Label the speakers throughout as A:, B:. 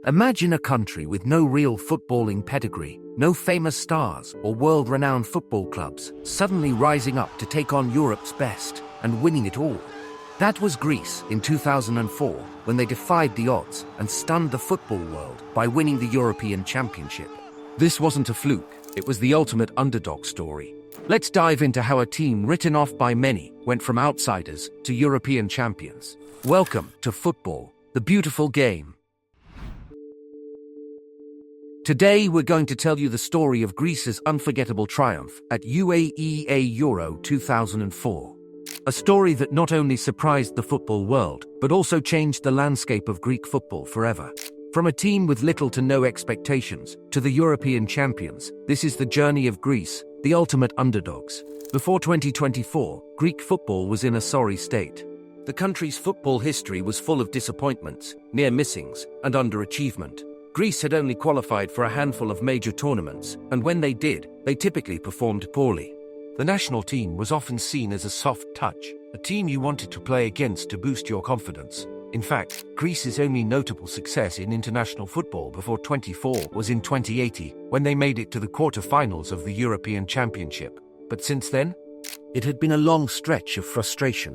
A: Imagine a country with no real footballing pedigree, no famous stars or world-renowned football clubs, suddenly rising up to take on Europe's best and winning it all. That was Greece in 2004, when they defied the odds and stunned the football world by winning the European Championship. This wasn't a fluke, it was the ultimate underdog story. Let's dive into how a team written off by many went from outsiders to European champions. Welcome to football, the beautiful game. Today we're going to tell you the story of Greece's unforgettable triumph at UEFA Euro 2004. A story that not only surprised the football world, but also changed the landscape of Greek football forever. From a team with little to no expectations to the European champions, this is the journey of Greece, the ultimate underdogs. Before 2024, Greek football was in a sorry state. The country's football history was full of disappointments, near missings, and underachievement. Greece had only qualified for a handful of major tournaments, and when they did, they typically performed poorly. The national team was often seen as a soft touch, a team you wanted to play against to boost your confidence. In fact, Greece's only notable success in international football before 24 was in 2080, when they made it to the quarter-finals of the European Championship. But since then, it had been a long stretch of frustration.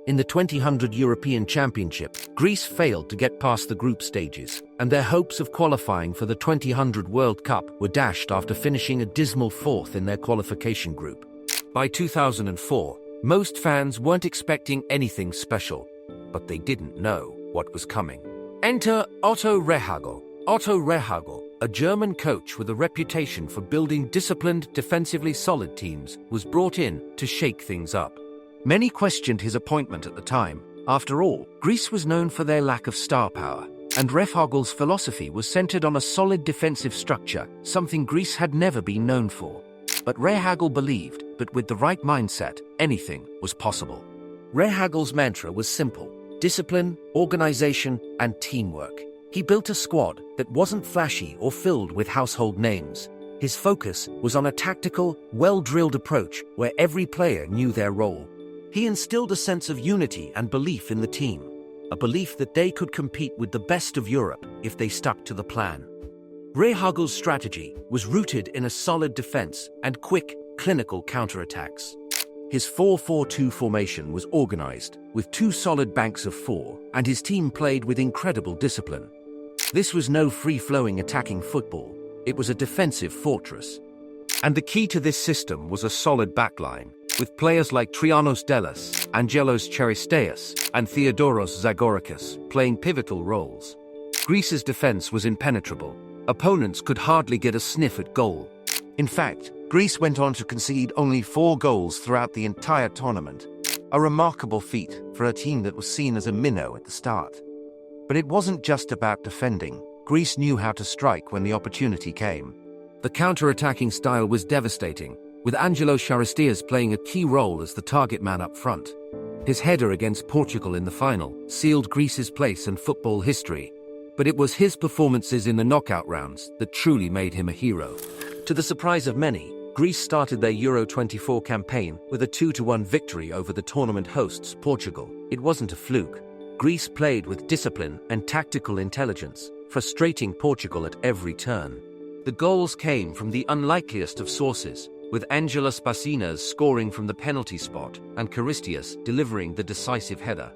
A: In the 2000 European Championship, Greece failed to get past the group stages, and their hopes of qualifying for the 2000 World Cup were dashed after finishing a dismal fourth in their qualification group. By 2004, most fans weren't expecting anything special, but they didn't know what was coming. Enter Otto Rehhagel. Otto Rehhagel, a German coach with a reputation for building disciplined, defensively solid teams, was brought in to shake things up. Many questioned his appointment at the time. After all, Greece was known for their lack of star power, and Rehhagel's philosophy was centered on a solid defensive structure, something Greece had never been known for. But Rehhagel believed that with the right mindset, anything was possible. Rehhagel's mantra was simple: discipline, organization, and teamwork. He built a squad that wasn't flashy or filled with household names. His focus was on a tactical, well-drilled approach where every player knew their role. He instilled a sense of unity and belief in the team, a belief that they could compete with the best of Europe if they stuck to the plan. Rehhagel's strategy was rooted in a solid defense and quick, clinical counterattacks. His 4-4-2 formation was organized, with two solid banks of four, and his team played with incredible discipline. This was no free-flowing attacking football, it was a defensive fortress. And the key to this system was a solid backline, with players like Trianos Delis, Angelos Charisteas, and Theodoros Zagorakis playing pivotal roles. Greece's defense was impenetrable. Opponents could hardly get a sniff at goal. In fact, Greece went on to concede only 4 goals throughout the entire tournament, a remarkable feat for a team that was seen as a minnow at the start. But it wasn't just about defending. Greece knew how to strike when the opportunity came. The counter-attacking style was devastating, with Angelos Charisteas playing a key role as the target man up front. His header against Portugal in the final sealed Greece's place in football history. But it was his performances in the knockout rounds that truly made him a hero. To the surprise of many, Greece started their Euro 24 campaign with a 2-1 victory over the tournament hosts, Portugal. It wasn't a fluke. Greece played with discipline and tactical intelligence, frustrating Portugal at every turn. The goals came from the unlikeliest of sources, with Angelos Charisteas scoring from the penalty spot and Charisteas delivering the decisive header.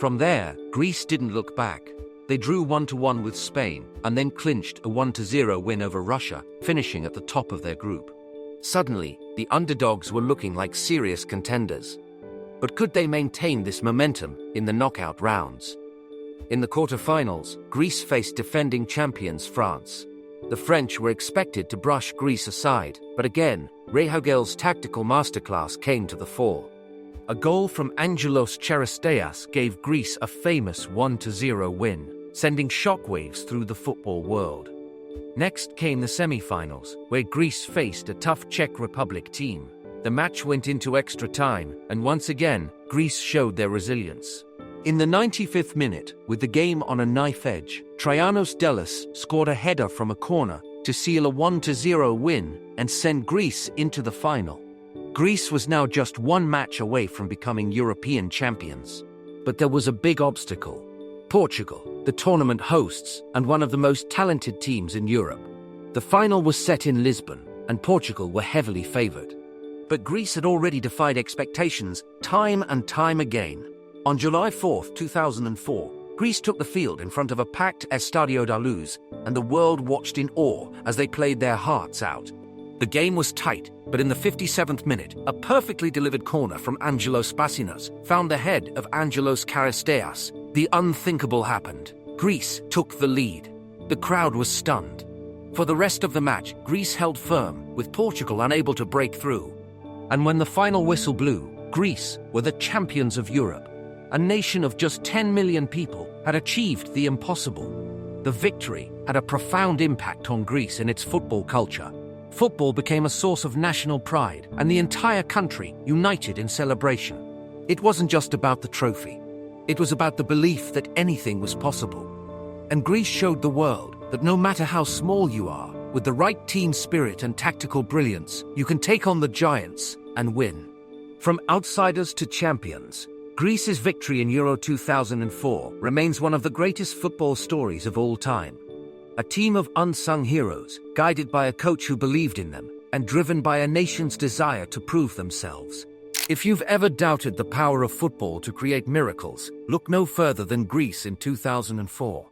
A: From there, Greece didn't look back. They drew 1-1 with Spain and then clinched a 1-0 win over Russia, finishing at the top of their group. Suddenly, the underdogs were looking like serious contenders. But could they maintain this momentum in the knockout rounds? In the quarter-finals, Greece faced defending champions France. The French were expected to brush Greece aside, but again, Rehhagel's tactical masterclass came to the fore. A goal from Angelos Charisteas gave Greece a famous 1-0 win, sending shockwaves through the football world. Next came the semi-finals, where Greece faced a tough Czech Republic team. The match went into extra time, and once again, Greece showed their resilience. In the 95th minute, with the game on a knife edge, Trianos Delis scored a header from a corner to seal a 1-0 win and send Greece into the final. Greece was now just one match away from becoming European champions. But there was a big obstacle: Portugal. the tournament hosts and one of the most talented teams in Europe. The final was set in Lisbon, and Portugal were heavily favored. But Greece had already defied expectations time and time again. On July 4, 2004, Greece took the field in front of a packed Estadio da Luz, and the world watched in awe as they played their hearts out. The game was tight, but in the 57th minute, a perfectly delivered corner from Angelos Charisteas found the head of Angelos Charisteas. The unthinkable happened. Greece took the lead. The crowd was stunned. For the rest of the match, Greece held firm, with Portugal unable to break through. And when the final whistle blew, Greece were the champions of Europe. A nation of just 10 million people had achieved the impossible. The victory had a profound impact on Greece and its football culture. Football became a source of national pride, and the entire country united in celebration. It wasn't just about the trophy. It was about the belief that anything was possible. And Greece showed the world that no matter how small you are, with the right team spirit and tactical brilliance, you can take on the giants and win. From outsiders to champions, Greece's victory in Euro 2004 remains one of the greatest football stories of all time. A team of unsung heroes, guided by a coach who believed in them, and driven by a nation's desire to prove themselves. If you've ever doubted the power of football to create miracles, look no further than Greece in 2004.